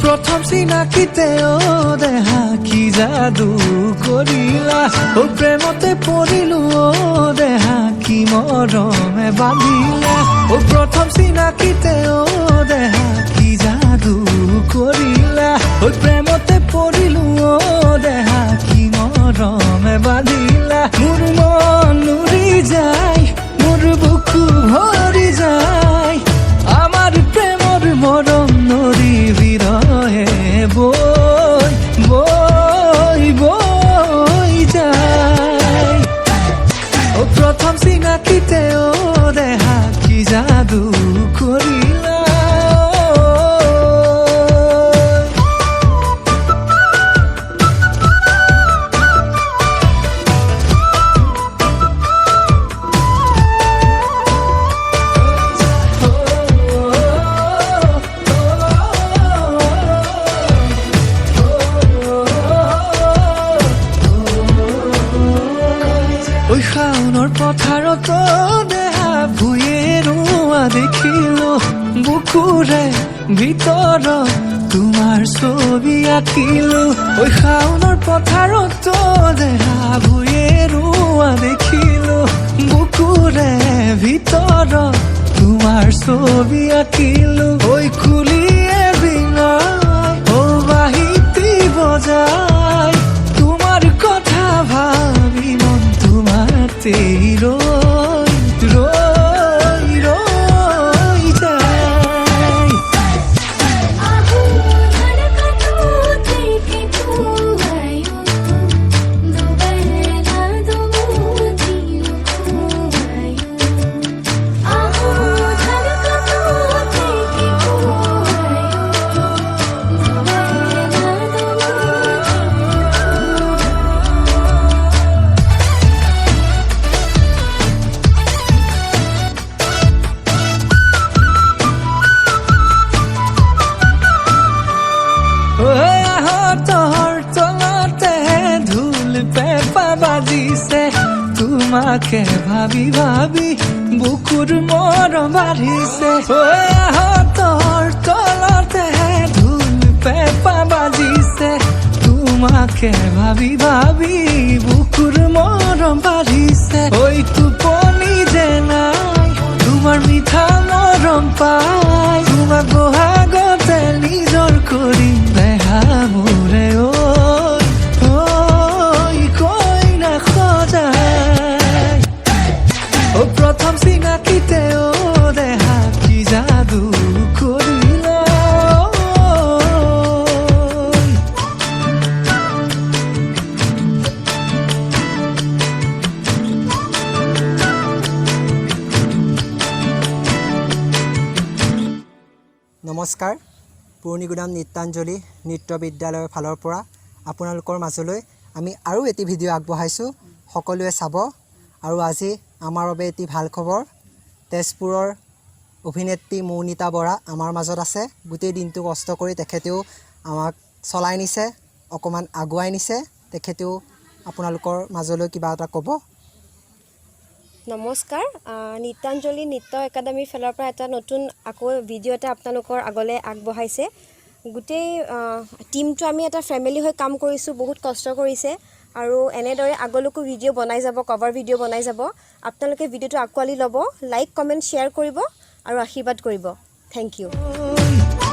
प्रथम चिनाकिते देहा कि जादू करिला प्रेमते परिलु देहा कि मरमे बांधिला प्रथम चिनाकिते देहा कि जादू करिला प्रेमते परिलु देहा कि मरमे बांधिला मोर मन उड़ी जाय मोर बुकु भरि जाय आमार प्रेमर मरम नदी বিরহে বই বই বই যায় প্রথম চিনাকিতে দেহা কি জাদু করিলা ওই শাওনৰ পথাৰত দেহা ভুঁয়ে ৰোৱা দেখিলো বুকুৰে ভিতৰত তোমাৰ ছবি আঁকিলো ওই শাওনৰ পথাৰত দেহা ভুঁয়ে ৰোৱা দেখিলো বুকুৰে ভিতৰত তোমাৰ ছবি আঁকিলো ওই কুলিয়ে বিলাই ও বাহিতি বজাই তোমাৰ কথা ভাবি মন তোমাতে ৰই ৰই ৰই যায় তোমাকে ভাবি ভাবি বুকুৰ মৰম বাঢ়িছে হাতৰ তলতে ঢোল পেঁপা বাজিছে তোমাকে ভাবি ভাবি বুকুৰ মৰম বাঢ়িছে ঐ টোপনি যে নাই তোমাৰ মিঠা মৰম পাই তোমাক বহাগতে নিজৰ কৰিম দেহা মোৰে প্ৰথম চিনাকিতে দেহা কি জাদু কৰিলা নমস্কাৰ পুৰণিগুদাম নৃত্যাঞ্জলি নৃত্য বিদ্যালয়ৰ ফালৰ পৰা আপোনালোকৰ মাজলৈ আমি আৰু এটি ভিডিঅ' আগবঢ়াইছোঁ সকলোৱে চাব আৰু আজি আমাৰ বাবে এটি ভাল খবৰ তেজপুৰৰ অভিনেত্ৰী মৌনিতা বৰা আমাৰ মাজত আছে গোটেই দিনটো কষ্ট কৰি তেখেতেও আমাক চলাই নিছে অকমান আগুৱাই নিছে তেখেতেও আপোনালোকৰ মাজলৈ কিবা এটা ক'ব নমস্কাৰ নৃত্যাঞ্জলি নৃত্য একাডেমীৰ ফালৰ পৰা এটা নতুন আকৌ ভিডিঅ' এটা আপোনালোকৰ আগলৈ আগবঢ়াইছে গোটেই টিমটো আমি এটা ফেমিলি হৈ কাম কৰিছোঁ বহুত কষ্ট কৰিছে আৰু এনেদৰে আগলৈকো ভিডিঅ' বনাই যাব কভাৰ ভিডিঅ' বনাই যাব আপোনালোকে ভিডিঅ'টো আকোৱালি ল'ব লাইক কমেণ্ট শ্বেয়াৰ কৰিব আৰু আশীৰ্বাদ কৰিব থেংক ইউ